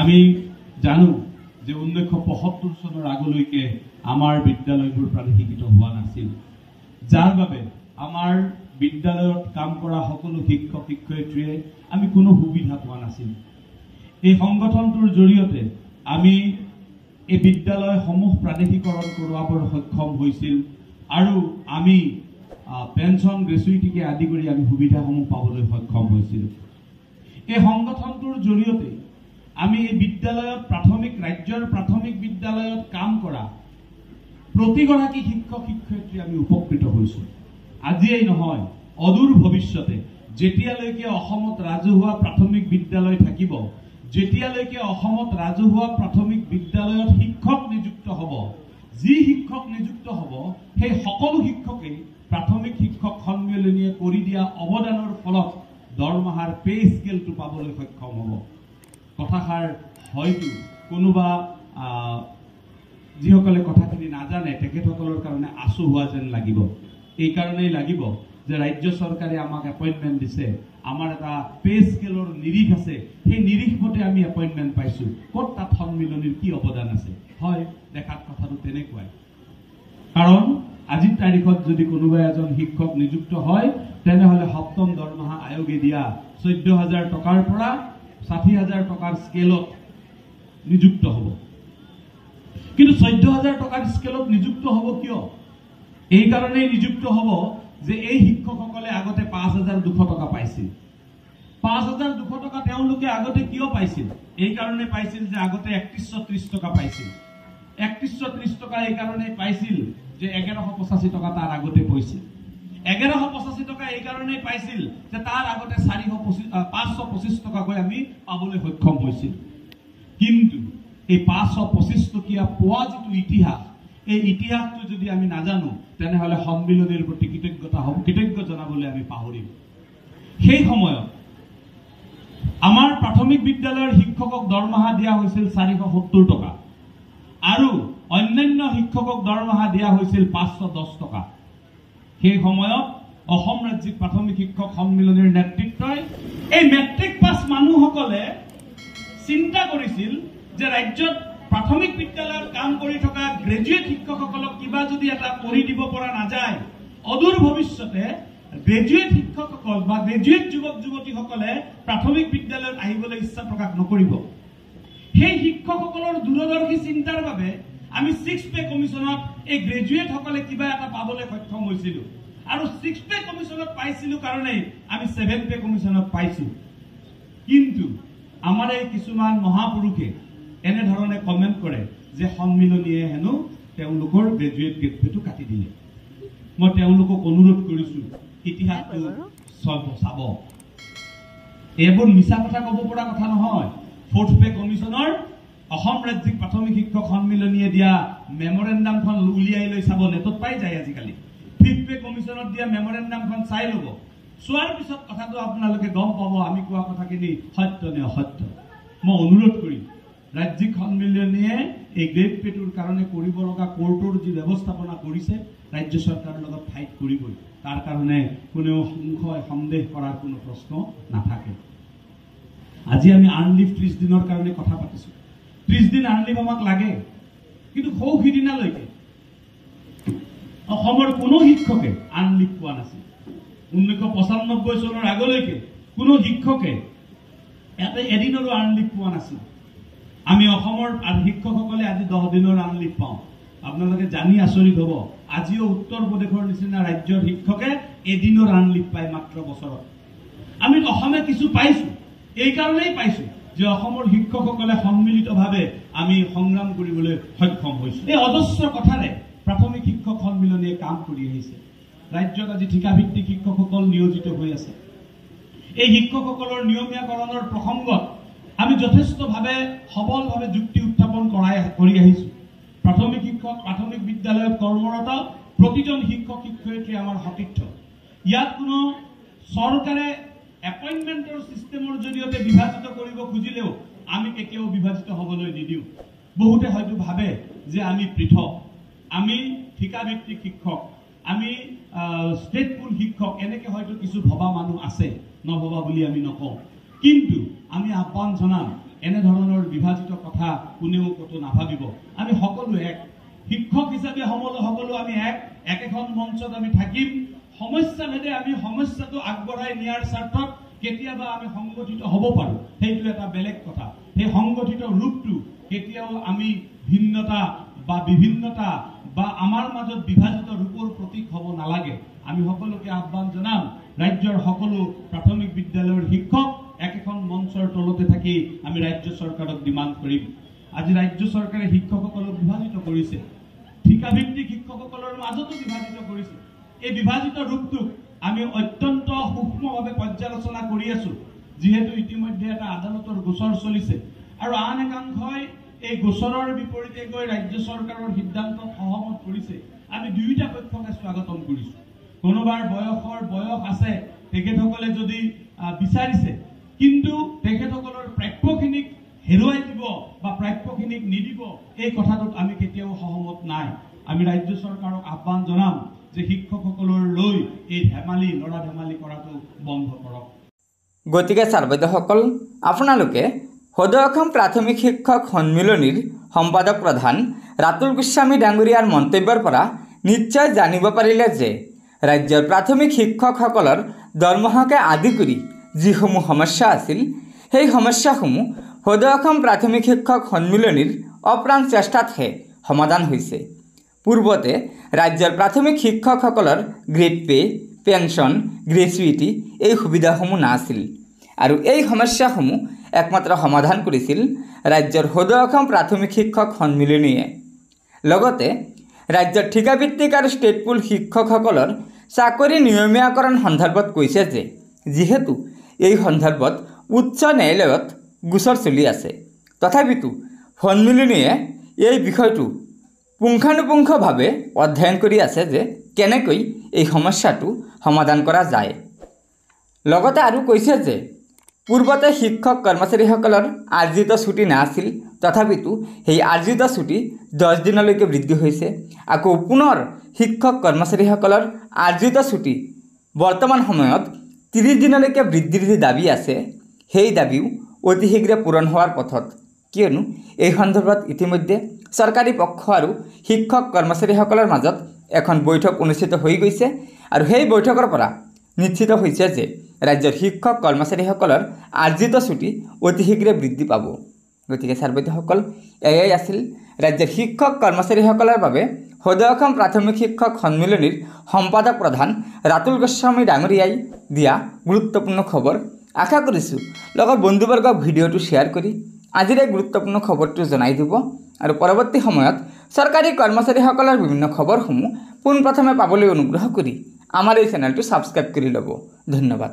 আমি জানো যে 1975 চনৰ আগলৈকে আমাৰ বিদ্যালয়বোৰ প্ৰাদেশিকৃত হোৱা নাছিল, যাৰ বাবে আমাৰ বিদ্যালয়ত কাম কৰা সকলো শিক্ষক শিক্ষয়িত্ৰীয়ে আমি কোনো সুবিধা পোৱা নাছিল। এই সংগঠনটোৰ জৰিয়তে আমি এই বিদ্যালয়সমূহ প্ৰাদেশিকৰণ কৰাবৰ সক্ষম হৈছিল আৰু আমি পেঞ্চন গ্ৰেচুইটিকে আদি কৰি আমি সুবিধাসমূহ পাবলৈ সক্ষম হৈছিল। এই সংগঠনটোৰ জৰিয়তে আমি এই বিদ্যালয়ত ৰাজ্যৰ প্ৰাথমিক বিদ্যালয়ত কাম কৰা প্ৰতিগৰাকী শিক্ষক শিক্ষয়িত্ৰী আমি উপকৃত হৈছো। আজিয়েই নহয়, অদূৰ ভৱিষ্যতে যেতিয়ালৈকে অসমত ৰাজহুৱা প্ৰাথমিক বিদ্যালয় থাকিব, যেতিয়ালৈকে অসমত ৰাজহুৱা প্ৰাথমিক বিদ্যালয়ত শিক্ষক নিযুক্ত হ'ব, যি শিক্ষক নিযুক্ত হ'ব সেই সকলো শিক্ষকেই প্ৰাথমিক শিক্ষক সন্মিলনীয়ে কৰি দিয়া অৱদানৰ ফলত দৰমহাৰ পে স্কেলটো পাবলৈ সক্ষম হ'ব। কথাষাৰ হয়তো কোনোবা যিসকলে কথাখিনি নাজানে তেখেতসকলৰ কাৰণে আচু হোৱা যেন লাগিব। এই কাৰণেই লাগিব যে ৰাজ্য চৰকাৰে আমাক এপইণ্টমেণ্ট দিছে, আমাৰ এটা পে স্কেলৰ নিৰিখ আছে, সেই নিৰিখ মতে আমি এপইণ্টমেণ্ট পাইছোঁ। ক'ত তাত সন্মিলনীৰ কি অৱদান আছে? হয়, দেখাত কথাটো তেনেকুৱাই। কাৰণ আজিৰ তাৰিখত যদি কোনোবা এজন শিক্ষক নিযুক্ত হয় তেনেহ'লে সপ্তম দৰমহা আয়োগে দিয়া 14,000 টকাৰ পৰা 60,000 টকাৰ স্কেলত নিযুক্ত হ'ব। কিন্তু 14,000 টকাৰ স্কেলত নিযুক্ত হ'ব কিয়? এই কাৰণেই নিযুক্ত হ'ব যে এই শিক্ষকসকলে আগতে 5,200 টকা পাইছিল। 5,200 টকা তেওঁলোকে আগতে কিয় পাইছিল? এই কাৰণে পাইছিল যে আগতে 3130 টকা পাইছিল। 3130 টকা এই কাৰণেই পাইছিল যে 1185 টকা তাৰ আগতে পাইছিল। 1185 টকা এই কাৰণেই পাইছিল যে তাৰ আগতে 525 টকাকৈ আমি পাবলৈ সক্ষম হৈছিল। কিন্তু এই 525 টকীয়া পোৱা যিটো ইতিহাস, এই ইতিহাসটো যদি আমি নাজানো তেনেহ'লে সন্মিলনীৰ প্ৰতি কৃতজ্ঞ জনাবলৈ আমি পাহৰিম। সেই সময়ত আমাৰ প্ৰাথমিক বিদ্যালয়ৰ শিক্ষকক দৰমহা দিয়া হৈছিল 470 টকা আৰু অন্যান্য শিক্ষকক দৰমহা দিয়া হৈছিল 510 টকা। সেই সময়ত অসম ৰাজ্যিক প্ৰাথমিক শিক্ষক সন্মিলনীৰ নেতৃত্বই এই মেট্ৰিক পাছ মানুহসকলে চিন্তা কৰিছিল যে ৰাজ্যত প্ৰাথমিক বিদ্যালয়ত কাম কৰি থকা গ্ৰেজুৱেট শিক্ষকসকলক কিবা যদি এটা কৰি দিব পৰা নাযায়, অদূৰ ভৱিষ্যতে গ্ৰেজুৱেট শিক্ষকসকল বা গ্ৰেজুৱেট যুৱক যুৱতীসকলে প্ৰাথমিক বিদ্যালয়ত আহিবলৈ ইচ্ছা প্ৰকাশ নকৰিব। সেই শিক্ষকসকলৰ দূৰদৰ্শী চিন্তাৰ বাবে আমি 6 পে কমিশ্যনত এই গ্ৰেজুৱেটসকলে কিবা এটা পাবলৈ সক্ষম হৈছিলো আৰু 6 পে কমিশ্যনত পাইছিলো কাৰণেই আমি 7 পে কমিশ্যনত পাইছো। কিন্তু আমাৰ এই কিছুমান মহাপুৰুষে এনেধৰণে কমেণ্ট কৰে যে সন্মিলনীয়ে হেনো তেওঁলোকৰ গ্ৰেজুৱেট গেটটো কাটি দিলে। মই তেওঁলোকক অনুৰোধ কৰিছো ইতিহাসটো চাব। এইবোৰ মিছা কথা ক'ব পৰা কথা নহয়। 4th পে কমিশ্যনৰ অসম ৰাজ্যিক প্ৰাথমিক শিক্ষক সন্মিলনীয়ে দিয়া মেমৰেণ্ডামখন উলিয়াই লৈ চাব, নেটত পাই যায় আজিকালি। 5th পে কমিশ্যনত দিয়া মেমৰেণ্ডামখন চাই ল'ব। চোৱাৰ পিছত কথাটো আপোনালোকে গম পাব আমি কোৱা কথাখিনি সত্য নে অসত্য। মই অনুৰোধ কৰিম ৰাজ্যিক সন্মিলনীয়ে এই গ্ৰেড পেটোৰ কাৰণে কৰিব লগা কোৰ্টৰ যি ব্যৱস্থাপনা কৰিছে ৰাজ্য চৰকাৰৰ লগত ফাইট কৰিবই। তাৰ কাৰণে কোনেও সংশয় সন্দেহ কৰাৰ কোনো প্ৰশ্ন নাথাকে। আজি আমি আৰ্ণলিভ 30 দিনৰ কাৰণে কথা পাতিছো। 30 দিন আৰ্ণলিভ আমাক লাগে, কিন্তু সৌ সিদিনালৈকে অসমৰ কোনো শিক্ষকে আৰ্ণলিভ পোৱা নাছিল। 1995 চনৰ আগলৈকে কোনো শিক্ষকে এদিনৰো আৰ্ণলিভ পোৱা নাছিল। আমি অসমৰ শিক্ষকসকলে আজি 10 দিনৰ আৰ্ণলিভ পাওঁ। আপোনালোকে জানি আচৰিত হ'ব, আজিও উত্তৰ প্ৰদেশৰ নিচিনা ৰাজ্যৰ শিক্ষকে এদিনৰ আৰ্ণলিভ পায় মাত্ৰ বছৰত। আমি অসমে কিছু পাইছো, এই কাৰণেই পাইছো যে অসমৰ শিক্ষকসকলে সন্মিলিতভাৱে আমি সংগ্ৰাম কৰিবলৈ সক্ষম হৈছো। এই অজস্ৰ কথাৰে প্ৰাথমিক শিক্ষক সন্মিলনীয়ে কাম কৰি আহিছে। ৰাজ্যত আজি ঠিকাভিত্তিক শিক্ষকসকল নিয়োজিত হৈ আছে। এই শিক্ষকসকলৰ নিয়মীয়াকৰণৰ প্ৰসংগত আমি যথেষ্টভাৱে সবলভাৱে যুক্তি উত্থাপন কৰি আহিছো। প্ৰাথমিক শিক্ষক প্ৰাথমিক বিদ্যালয়ত কৰ্মৰত প্ৰতিজন শিক্ষক শিক্ষয়িত্ৰী আমাৰ সতীৰ্থ। ইয়াত কোনো চৰকাৰে এপইণ্টমেণ্টৰ চিষ্টেমৰ জৰিয়তে বিভাজিত কৰিব খুজিলেও আমি কেতিয়াও বিভাজিত হ'বলৈ নিদিওঁ। বহুতে হয়তো ভাবে যে আমি পৃথক, আমি ঠিকাভিত্তিক শিক্ষক, আমি ষ্টেট পুল শিক্ষক, এনেকৈ হয়তো কিছু ভবা মানুহ আছে, নভবা বুলি আমি নকওঁ। কিন্তু আমি আহ্বান জনাম এনে ধৰণৰ বিভাজিত কথা কোনেও কতো নাভাবিব। আমি সকলো এক শিক্ষক হিচাপে সকলো আমি একেখন মঞ্চত আমি থাকিম। সমস্যা ভেদে আমি সমস্যাটো আগবঢ়াই নিয়াৰ স্বাৰ্থত কেতিয়াবা আমি সংগঠিত হ'ব পাৰোঁ, সেইটো এটা বেলেগ কথা। সেই সংগঠিত ৰূপটো কেতিয়াও আমি ভিন্নতা বা বিভিন্নতা বা আমাৰ মাজত বিভাজিত ৰূপৰ প্ৰতীক হ'ব নালাগে। আমি সকলোকে আহ্বান জনাম, ৰাজ্যৰ সকলো প্ৰাথমিক বিদ্যালয়ৰ শিক্ষক একেখন মঞ্চৰ তলতে থাকি আমি ৰাজ্য চৰকাৰক ডিমাণ্ড কৰিম। আজি ৰাজ্য চৰকাৰে শিক্ষকসকলক বিভাজিত কৰিছে, ঠিকাভিত্তিক শিক্ষকসকলৰ মাজতো বিভাজিত কৰিছে। এই বিভাজিত ৰূপটোক আমি অত্যন্ত সূক্ষ্মভাৱে পৰ্যালোচনা কৰি আছো, যিহেতু ইতিমধ্যে এটা আদালতৰ গোচৰ চলিছে আৰু আন একাংশই এই গোচৰৰ বিপৰীতে গৈ ৰাজ্য চৰকাৰৰ সিদ্ধান্তত সহমত কৰিছে। আমি দুয়োটা পক্ষকে স্বাগতম কৰিছো। কোনোবাৰ বয়স আছে, তেখেতসকলে যদি বিচাৰিছে, কিন্তু তেখেতসকলৰ প্ৰাপ্যখিনিক হেৰুৱাই দিব বা প্ৰাপ্যখিনিক নিদিব, এই কথাটোত আমি কেতিয়াও সহমত নাই। আমি ৰাজ্য চৰকাৰক আহ্বান জনাম যে শিক্ষকসকলৰ লৈ এই লৰা ধেমালি কৰাটো বন্ধ কৰক। গতিকে ছাৰ বাইদেউসকল, আপোনালোকে সদৌ অসম প্ৰাথমিক শিক্ষক সন্মিলনীৰ সম্পাদক প্ৰধান ৰাতুল গোস্বামী ডাঙৰীয়াৰ মন্তব্যৰ পৰা নিশ্চয় জানিব পাৰিলে যে ৰাজ্যৰ প্ৰাথমিক শিক্ষকসকলৰ দৰমহাকে আদি কৰি যিসমূহ সমস্যা আছিল, সেই সমস্যাসমূহ সদৌ অসম প্ৰাথমিক শিক্ষক সন্মিলনীৰ অপ্ৰাণ চেষ্টাতহে সমাধান হৈছে। পূৰ্বতে ৰাজ্যৰ প্ৰাথমিক শিক্ষকসকলৰ গ্ৰেড পে, পেঞ্চন, গ্ৰেচুইটি এই সুবিধাসমূহ নাছিল আৰু এই সমস্যাসমূহ একমাত্ৰ সমাধান কৰিছিল ৰাজ্যৰ সদৌ অসম প্ৰাথমিক শিক্ষক সন্মিলনীয়ে। লগতে ৰাজ্যৰ ঠিকাভিত্তিক আৰু ষ্টেট পুল শিক্ষকসকলৰ চাকৰি নিয়মীয়াকৰণ সন্দৰ্ভত কৈছে যে যিহেতু এই সন্দৰ্ভত উচ্চ ন্যায়ালয়ত গোচৰ চলি আছে, তথাপিতো সন্মিলনীয়ে এই বিষয়টো পুংখানুপুংখভাৱে অধ্যয়ন কৰি আছে যে কেনেকৈ এই সমস্যাটো সমাধান কৰা যায়। লগতে আৰু কৈছে যে পূৰ্বতে শিক্ষক কৰ্মচাৰীসকলৰ আৰ্জিত ছুটি নাছিল, তথাপিতো সেই আৰ্জিত ছুটি 10 দিনলৈকে বৃদ্ধি হৈছে। আকৌ পুনৰ শিক্ষক কৰ্মচাৰীসকলৰ আৰ্জিত ছুটি বৰ্তমান সময়ত 30 দিনলৈকে বৃদ্ধিৰ যি দাবী আছে, সেই দাবীও অতি শীঘ্ৰে পূৰণ হোৱাৰ পথত, কিয়নো এই সন্দৰ্ভত ইতিমধ্যে চৰকাৰী পক্ষ আৰু শিক্ষক কৰ্মচাৰীসকলৰ মাজত এখন বৈঠক অনুষ্ঠিত হৈ গৈছে আৰু সেই বৈঠকৰ পৰা নিশ্চিত হৈছে যে ৰাজ্যৰ শিক্ষক কৰ্মচাৰীসকলৰ আৰ্জিত ছুটি অতি শীঘ্ৰে বৃদ্ধি পাব। গতিকে ছাৰ বাইদেউসকল, এয়াই আছিল ৰাজ্যৰ শিক্ষক কৰ্মচাৰীসকলৰ বাবে সদৌ অসম প্ৰাথমিক শিক্ষক সন্মিলনীৰ সম্পাদক প্ৰধান ৰাতুল গোস্বামী ডাঙৰীয়াই দিয়া গুৰুত্বপূৰ্ণ খবৰ। আশা কৰিছোঁ লগৰ বন্ধুবৰ্গক ভিডিঅ'টো শ্বেয়াৰ কৰি আজিৰ এই গুৰুত্বপূৰ্ণ খবৰটো জনাই দিব আৰু পৰৱৰ্তী সময়ত চৰকাৰী কৰ্মচাৰীসকলৰ বিভিন্ন খবৰসমূহ পোনপ্ৰথমে পাবলৈ অনুগ্ৰহ কৰি আমাৰ এই চেনেলটো ছাবস্ক্ৰাইব কৰি ল'ব। ধন্যবাদ।